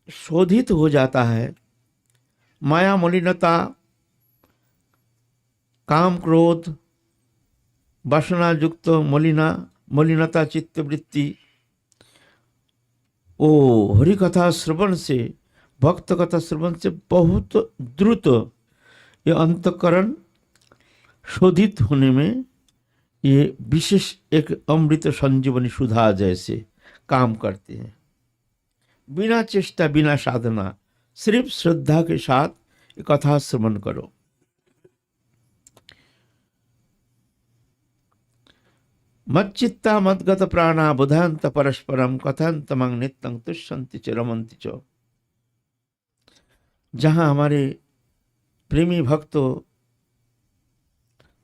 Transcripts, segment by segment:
शोधित हो जाता है। माया मलिनता, काम क्रोध वासना युक्त मलिनता चित्तवृत्ति, ओ हरि कथा श्रवण से, भक्त कथा श्रवण से बहुत द्रुत ये अंतकरण शोधित होने में ये विशेष एक अमृत संजीवनी सुधा जैसे काम करते हैं। बिना चेष्टा बिना साधना, सिर्फ श्रद्धा के साथ ये कथा श्रवण करो। मच्चित्ता मद्गत प्राणा बुधांत परस्परम कथंत मंग नित्यं तुष्यन्ति च रमन्ति च। जहां हमारे प्रेमी भक्तों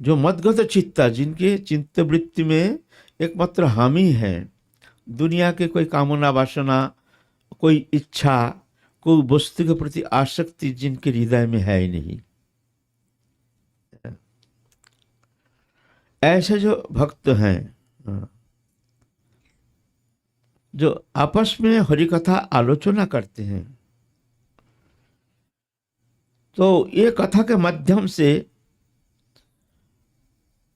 जो मदगत चित्ता, जिनके चित्तवृत्ति में एकमात्र हम ही है, दुनिया के कोई कामना वासना, कोई इच्छा, कोई वस्तु के प्रति आसक्ति जिनके हृदय में है ही नहीं, ऐसे जो भक्त हैं जो आपस में हरि कथा आलोचना करते हैं, तो ये कथा के माध्यम से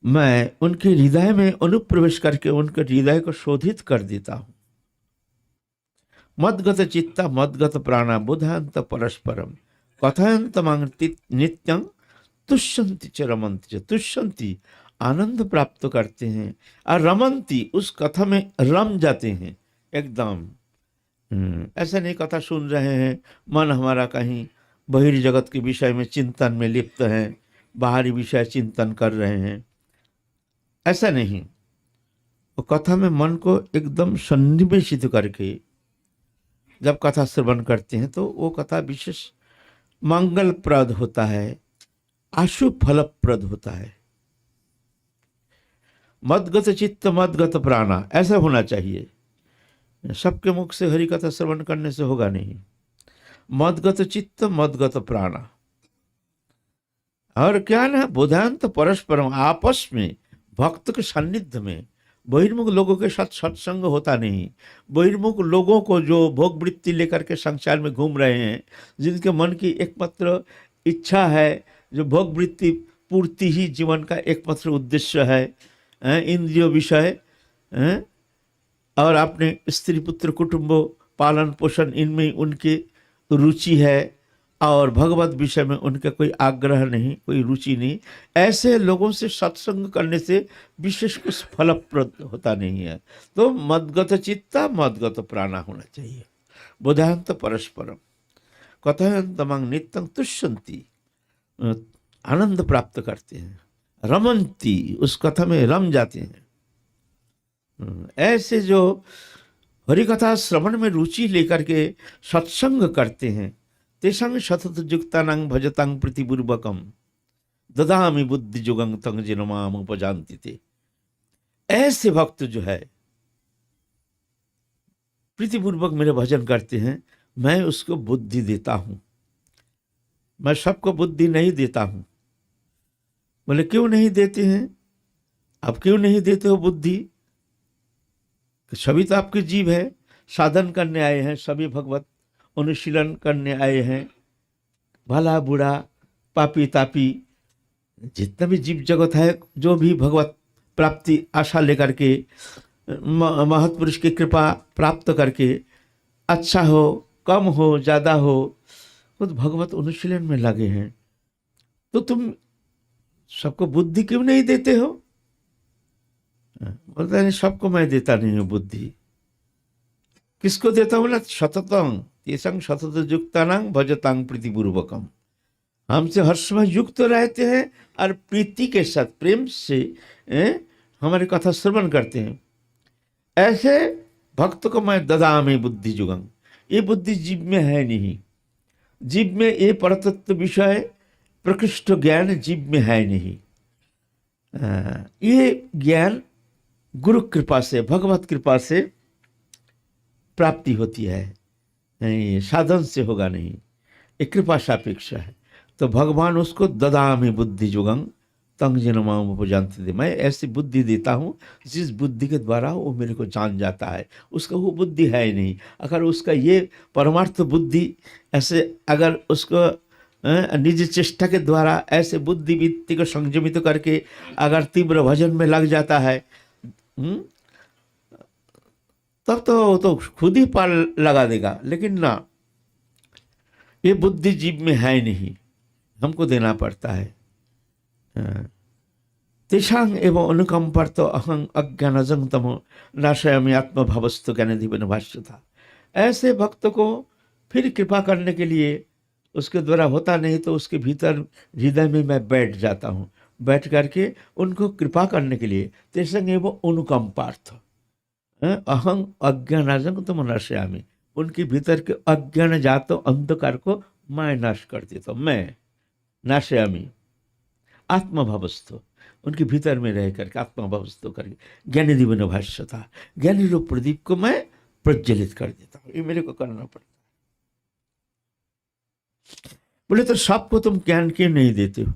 मैं उनके हृदय में अनुप्रवेश करके उनके हृदय को शोधित कर देता हूं। मद्गत चित्ता मद्गत प्राणा बुधांत परस्परम कथयंत मांग नित्यं तुष्यन्ति च रमन्ति च। तुष्यन्ति आनंद प्राप्त करते हैं, और रमन्ति उस कथा में रम जाते हैं एकदम। ऐसा नहीं कथा सुन रहे हैं, मन हमारा कहीं बहिर् जगत के विषय में चिंतन में लिप्त है, बाहरी विषय चिंतन कर रहे हैं, ऐसा नहीं। वो कथा में मन को एकदम सन्निवेशित करके जब कथा श्रवण करते हैं तो वो कथा विशेष मंगलप्रद होता है, आशु फलप्रद होता है। मद्गत चित्त मद्गत प्राणा, ऐसा होना चाहिए। सबके मुख से हरि कथा श्रवण करने से होगा नहीं। मद्गत चित्त मद्गत प्राणा, और क्या ना, बुधांत परस्परम, आपस में भक्त के सान्निध्य में। बहिर्मुख लोगों के साथ सत्संग होता नहीं। बहिर्मुख लोगों को जो भोग वृत्ति लेकर के संसार में घूम रहे हैं, जिनके मन की एकमात्र इच्छा है, जो भोग वृत्ति पूर्ति ही जीवन का एकमात्र उद्देश्य है, इंद्रिय विषय, और अपने स्त्री पुत्र कुटुंब पालन पोषण, इनमें उनकी रुचि है, और भगवत विषय में उनका कोई आग्रह नहीं, कोई रुचि नहीं। ऐसे लोगों से सत्संग करने से विशेष कुछ फलप्रद होता नहीं है। तो मद्गत चित्ता मद्गत प्राणा होना चाहिए। बुधांत परस्परम कथयंत मंग नित्यं तुष्यन्ति, आनंद प्राप्त करते हैं। रमन्ति, उस कथा में रम जाते हैं। ऐसे जो हरिकथा श्रवण में रुचि लेकर के सत्संग करते हैं, तेषां सतत युक्तानां भजतां प्रीतिपूर्वकम ददामि बुद्धि जुगं तं जिन माम उपजान्ति ते। ऐसे भक्त जो है प्रीतिपूर्वक मेरे भजन करते हैं, मैं उसको बुद्धि देता हूं। मैं सबको बुद्धि नहीं देता हूं। बोले क्यों नहीं देते हैं? आप क्यों नहीं देते हो बुद्धि? सभी तो आपके जीव है, साधन करने आए हैं, सभी भगवत अनुशीलन करने आए हैं। भला बुरा पापी तापी जितना भी जीव जगत है, जो भी भगवत प्राप्ति आशा लेकर के महत्पुरुष की कृपा प्राप्त करके, अच्छा हो कम हो ज़्यादा हो, खुद तो भगवत अनुशीलन में लगे हैं। तो तुम सबको बुद्धि क्यों नहीं देते हो? बोलता है सबको मैं देता नहीं हूँ बुद्धि। किसको देता हूँ ना? सततं तेषां सतत युक्तानां भजतां प्रीतिपूर्वकम। हमसे हर समय युक्त रहते हैं और प्रीति के साथ प्रेम से हमारी कथा श्रवण करते हैं। ऐसे भक्त को मैं ददामि बुद्धि जुगं। ये बुद्धि जीव में है नहीं। जीव में ये परतत्व विषय प्रकृष्ट ज्ञान जीव में है नहीं। ये ज्ञान गुरु कृपा से, भगवत कृपा से प्राप्ति होती है, नहीं साधन से होगा नहीं। ये कृपा सापेक्ष है। तो भगवान उसको ददामि बुद्धि जुगं, तंग जनमाओं उपजानती थी, मैं ऐसी बुद्धि देता हूँ जिस बुद्धि के द्वारा वो मेरे को जान जाता है। उसका वो बुद्धि है ही नहीं। अगर उसका ये परमार्थ बुद्धि ऐसे अगर उसको निज चेष्टा के द्वारा ऐसे बुद्धि वृत्ति को संयमित करके अगर तीव्र भजन में लग जाता है, तब तो वो तो खुद ही पार लगा देगा। लेकिन ना, ये बुद्धि जीव में है नहीं, हमको देना पड़ता है। तेषांग एवं अनुकंपर तो अहं अज्ञानजं तमो नाशयामि आत्मभावस्तु ज्ञानाधिपन भाष्य था। ऐसे भक्त को फिर कृपा करने के लिए, उसके द्वारा होता नहीं तो उसके भीतर हृदय में मैं बैठ जाता हूँ, बैठ करके उनको कृपा करने के लिए तेषांग एवं अनुकंपार्थ अहं अज्ञानजं तमो नाशयामि, उनके भीतर के अज्ञान जात अंधकार को मैं नाश कर देता हूँ। मैं नाशयामि आत्मभावस्थो, उनके भीतर में रह करके आत्मभावस्थो करके ज्ञानी दिव्य भाष्य था, ज्ञानी रूप प्रदीप को मैं प्रज्वलित कर देता हूँ। ये मेरे को करना पड़ता है। बोले तो सबको तुम ज्ञान क्यों नहीं देते हो?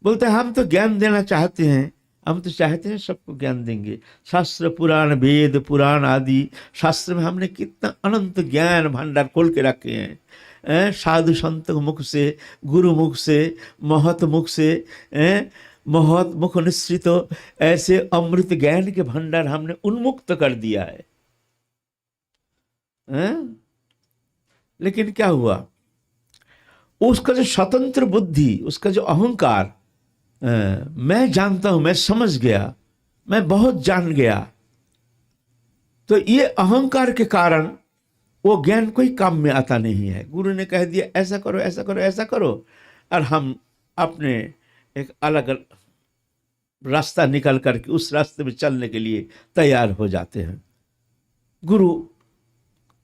बोलते हम तो ज्ञान देना चाहते हैं, हम तो चाहते हैं सबको ज्ञान देंगे। शास्त्र पुराण वेद पुराण आदि शास्त्र में हमने कितना अनंत ज्ञान भंडार खोल के रखे हैं। साधु संत मुख से, गुरु मुख से, महत मुख से, महत मुख निश्रित ऐसे अमृत ज्ञान के भंडार हमने उन्मुक्त कर दिया है। लेकिन क्या हुआ, उसका जो स्वतंत्र बुद्धि, उसका जो अहंकार, मैं जानता हूं, मैं समझ गया, मैं बहुत जान गया, तो ये अहंकार के कारण वो ज्ञान कोई काम में आता नहीं है। गुरु ने कह दिया ऐसा करो ऐसा करो ऐसा करो, और हम अपने एक अलग रास्ता निकल करके उस रास्ते में चलने के लिए तैयार हो जाते हैं। गुरु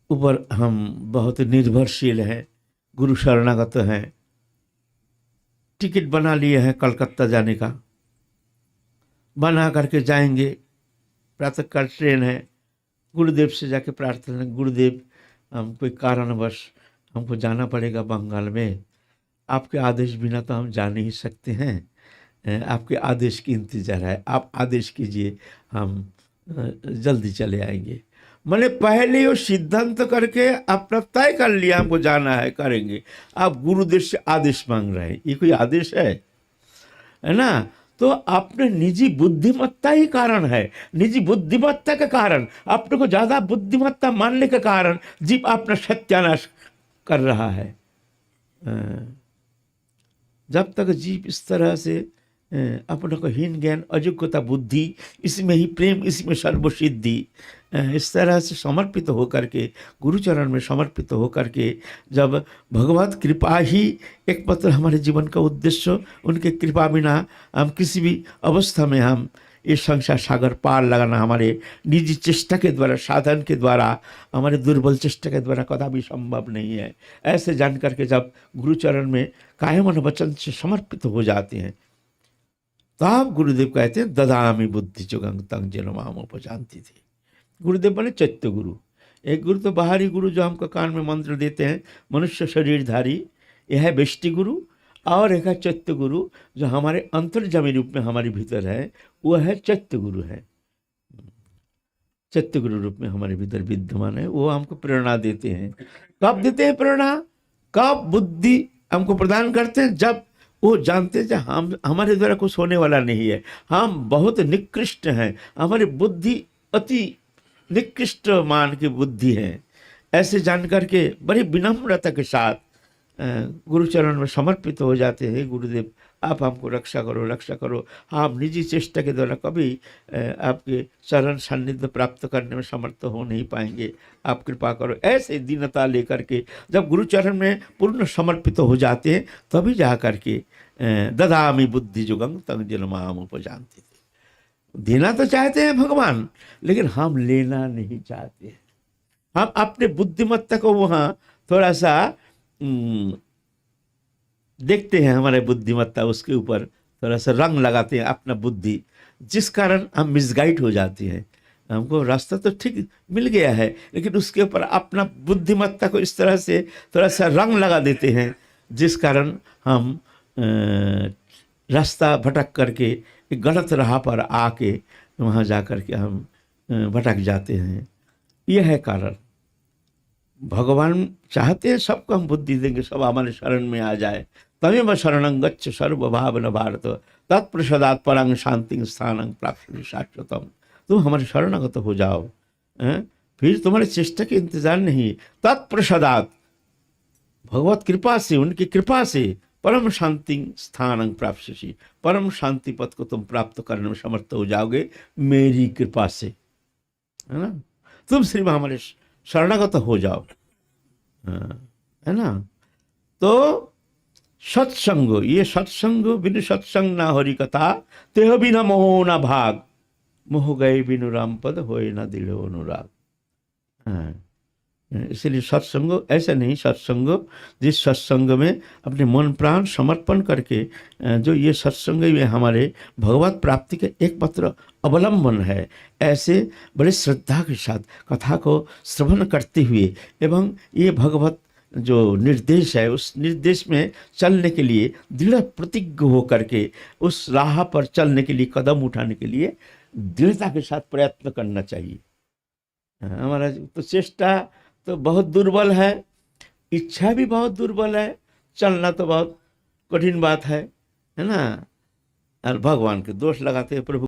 ऊपर हम बहुत निर्भरशील हैं, गुरु शरणागत हैं। टिकट बना लिए हैं कलकत्ता जाने का, बना करके जाएंगे, प्रातःकाल ट्रेन है, गुरुदेव से जाके प्रार्थना, गुरुदेव हम कोई कारणवश हमको जाना पड़ेगा बंगाल में, आपके आदेश बिना तो हम जा नहीं सकते हैं, आपके आदेश की इंतजार है, आप आदेश कीजिए, हम जल्दी चले आएंगे। मैंने पहले वो सिद्धांत करके अपना तय कर लिया हमको जाना है, करेंगे। आप गुरुदेव से आदेश मांग रहे हैं, ये कोई आदेश है ना? तो अपने निजी बुद्धिमत्ता ही कारण है। निजी बुद्धिमत्ता के कारण, अपने को ज्यादा बुद्धिमत्ता मानने के कारण जीव अपना सत्यानाश कर रहा है। जब तक जीव इस तरह से अपने को हीन ज्ञान, अयोग्यता बुद्धि, इसमें ही प्रेम, इसमें सर्वसिद्धि, इस तरह से समर्पित होकर के, गुरुचरण में समर्पित होकर के, जब भगवत कृपा ही एकमात्र हमारे जीवन का उद्देश्य, उनके कृपा बिना हम किसी भी अवस्था में हम इस संसार सागर पार लगाना हमारे निजी चेष्टा के द्वारा, साधन के द्वारा, हमारे दुर्बल चेष्टा के द्वारा कदापि संभव नहीं है। ऐसे जान करके जब गुरुचरण में कायम और वचन से समर्पित हो जाते हैं, तब गुरुदेव कहते हैं ददामी बुद्धि चुगंग तंग जनमाम उपजानती थी। गुरुदेव बने चैत्य गुरु। एक गुरु तो बाहरी गुरु जो हमको कान में मंत्र देते हैं, मनुष्य शरीरधारी, यह है बेष्टि गुरु। और एक है चैत्य गुरु जो हमारे अंतर्जामी रूप में हमारे भीतर है, वो है चैत्य गुरु है। चैत्य गुरु रूप में हमारे भीतर विद्यमान है, वो हमको प्रेरणा देते हैं। कब देते हैं प्रेरणा? कब बुद्धि हमको प्रदान करते हैं? जब वो जानते हैं हम, हमारे द्वारा कुछ होने वाला नहीं है, हम बहुत निकृष्ट हैं, हमारी बुद्धि अति निकृष्ट मान की बुद्धि है। ऐसे जानकर के बड़ी विनम्रता के साथ गुरुचरण में समर्पित हो जाते हैं। गुरुदेव आप हमको रक्षा करो, रक्षा करो। हम निजी चेष्टा के द्वारा कभी आपके चरण सान्निध्य प्राप्त करने में समर्थ हो नहीं पाएंगे, आप कृपा करो। ऐसे दीनता लेकर के जब गुरुचरण में पूर्ण समर्पित हो जाते हैं, तभी जा करके ददामी बुद्धि जुगंग तंग जनमाम उपजानती थी। देना तो चाहते हैं भगवान, लेकिन हम लेना नहीं चाहते हैं। हम अपने बुद्धिमत्ता को वहाँ थोड़ा सा देखते हैं, हमारे बुद्धिमत्ता उसके ऊपर थोड़ा सा रंग लगाते हैं अपना बुद्धि, जिस कारण हम मिसगाइड हो जाते हैं। हमको रास्ता तो ठीक मिल गया है, लेकिन उसके ऊपर अपना बुद्धिमत्ता को इस तरह से थोड़ा सा रंग लगा देते हैं, जिस कारण हम रास्ता भटक करके एक गलत राह पर आके वहाँ जा कर के हम भटक जाते हैं। यह है कारण। भगवान चाहते हैं सबको हम बुद्धि देंगे, सब हमारे शरण में आ जाए। तमेव शरणं गच्छ सर्वभावन भारत, तत्प्रसादात् परं शांति स्थानं प्राप्ति शाश्वतम। तुम हमारे शरणागत हो जाओ, फिर तुम्हारे चेष्टा के इंतजार नहीं। तत्प्रसादात्, भगवत कृपा से, उनकी कृपा से, परम शांति स्थानं प्राप्स्यसि, परम शांति पद को तुम प्राप्त करने में समर्थ हो जाओगे मेरी कृपा से, है ना। तुम सिर्फ हमारे शरणागत हो जाओ, है ना। तो सत्संग, ये सत्संग बिनु सत्संग ना हरि कथा, तेह बिना मोह ना भाग, मोह गए बिनु राम पद होए ना दिल अनुराग। इसलिए सत्संग ऐसा नहीं, सत्संग जिस सत्संग में अपने मन प्राण समर्पण करके, जो ये सत्संग में हमारे भगवत प्राप्ति के एकमात्र अवलंबन है, ऐसे बड़े श्रद्धा के साथ कथा को श्रवण करते हुए एवं ये भगवत जो निर्देश है उस निर्देश में चलने के लिए दृढ़ प्रतिज्ञ हो करके उस राह पर चलने के लिए, कदम उठाने के लिए दृढ़ता के साथ प्रयत्न करना चाहिए। हमारा तो चेष्टा तो बहुत दुर्बल है, इच्छा भी बहुत दुर्बल है, चलना तो बहुत कठिन बात है ना। और भगवान के दोष लगाते हैं, प्रभु